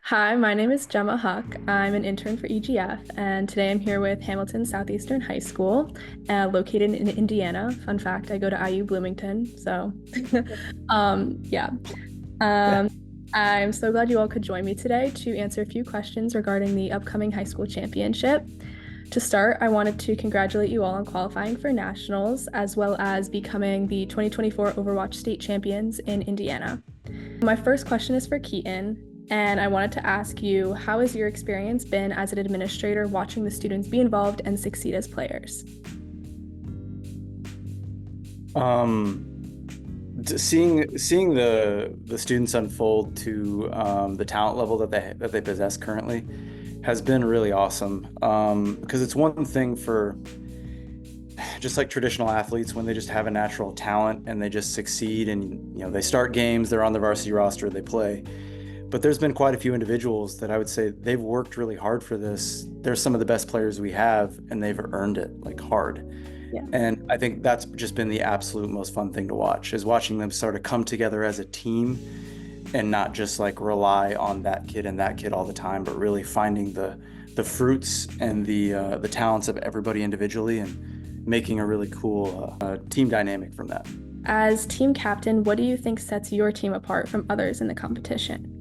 Hi, my name is Gemma Huck. I'm an intern for EGF, and today I'm here with Hamilton Southeastern High School, located in Indiana. Fun fact, I go to IU Bloomington, so yeah. Um, I'm so glad you all could join me today to answer a few questions regarding the upcoming high school championship. To start, I wanted to congratulate you all on qualifying for nationals, as well as becoming the 2024 Overwatch state champions in Indiana. My first question is for Keaton, and I wanted to ask you, how has your experience been as an administrator watching the students be involved and succeed as players? Seeing the students unfold to the talent level that they possess currently has been really awesome. Because it's one thing for just like traditional athletes when they just have a natural talent and they just succeed and they start games, they're on the varsity roster, they play. But there's been quite a few individuals that I would say they've worked really hard for this. They're some of the best players we have, and they've earned it like hard. Yeah. And I think that's just been the absolute most fun thing to watch is watching them sort of come together as a team and not just like rely on that kid all the time, but really finding the fruits and the talents of everybody individually and making a really cool team dynamic from that. As team captain, what do you think sets your team apart from others in the competition?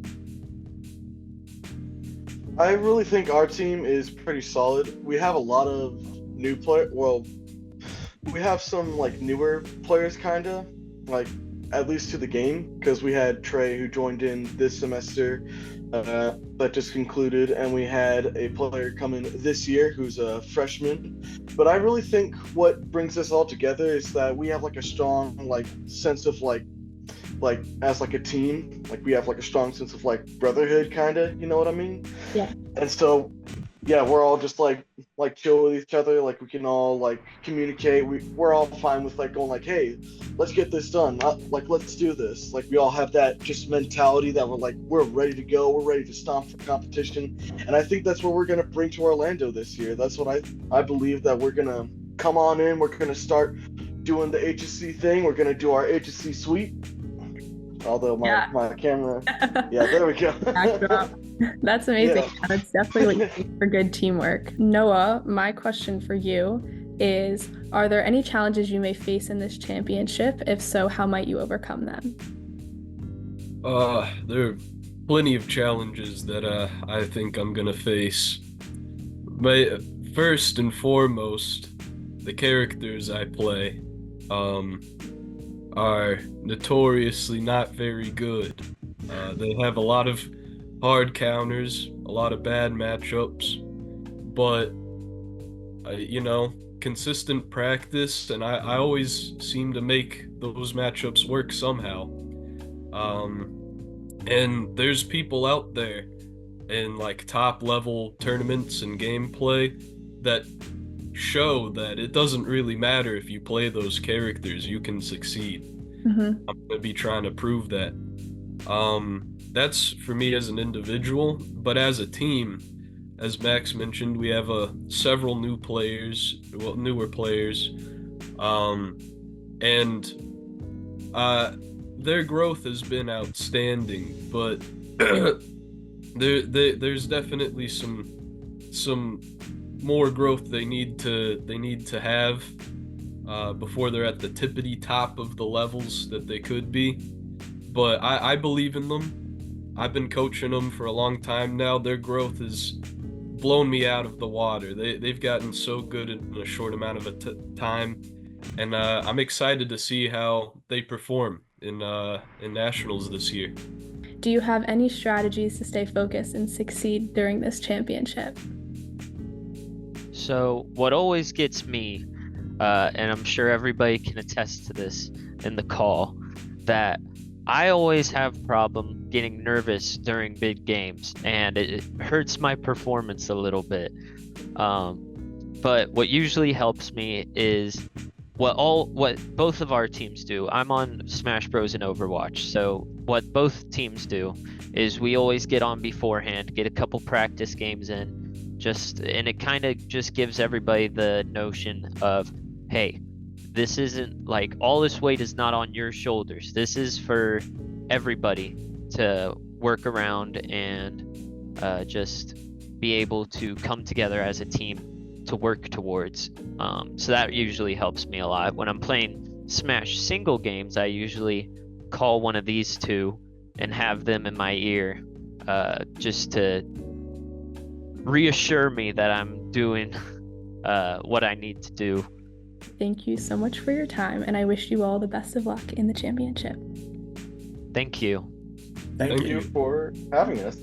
I really think our team is pretty solid. We have a lot of new player. Well, we have some like newer players, kinda like at least to the game, because we had Trey who joined in this semester that just concluded, and we had a player come in this year who's a freshman. But I really think what brings us all together is that we have like a strong like sense of like as like a team, like we have like a strong sense of like brotherhood, kind of, you know what I mean? Yeah. And so yeah, we're all just like chill with each other, like we can all like communicate. We're all fine with like going like, hey, let's get this done, like let's do this. Like we all have that just mentality that we're ready to go, we're ready to stomp for competition. And I think that's what we're gonna bring to Orlando this year. That's what I believe, that we're gonna come on in, we're gonna start doing the HSC thing, we're gonna do our HSC sweep. Although Yeah. my camera, yeah, there we go. Backdrop. That's amazing. Yeah. That's definitely what you need for good teamwork. Noah, my question for you is, are there any challenges you may face in this championship? If so, how might you overcome them? There are plenty of challenges that I think I'm gonna face. But first and foremost, the characters I play um are notoriously not very good. They have a lot of hard counters, a lot of bad matchups, but consistent practice, and I always seem to make those matchups work somehow. And there's people out there in like top level tournaments and gameplay that show that it doesn't really matter if you play those characters, you can succeed. Mm-hmm. I'm gonna be trying to prove that. That's for me as an individual, but as a team, as Max mentioned, we have several newer players, and their growth has been outstanding. But there's definitely some more growth they need to have before they're at the tippity top of the levels that they could be. But I believe in them. I've been coaching them for a long time now. Their growth has blown me out of the water. They've gotten so good in a short amount of time, and I'm excited to see how they perform in nationals this year. Do you have any strategies to stay focused and succeed during this championship? So, what always gets me, and I'm sure everybody can attest to this in the call, that I always have problem getting nervous during big games, and it hurts my performance a little bit. But what usually helps me is what both of our teams do. I'm on Smash Bros and Overwatch, so what both teams do is we always get on beforehand, get a couple practice games in, and it kind of just gives everybody the notion of, hey, this isn't like all this weight is not on your shoulders. This is for everybody to work around and just be able to come together as a team to work towards. So that usually helps me a lot. When I'm playing Smash single games, I usually call one of these two and have them in my ear, just to reassure me that I'm doing what I need to do. Thank you so much for your time, and I wish you all the best of luck in the championship. Thank you. Thank Thank you for having us.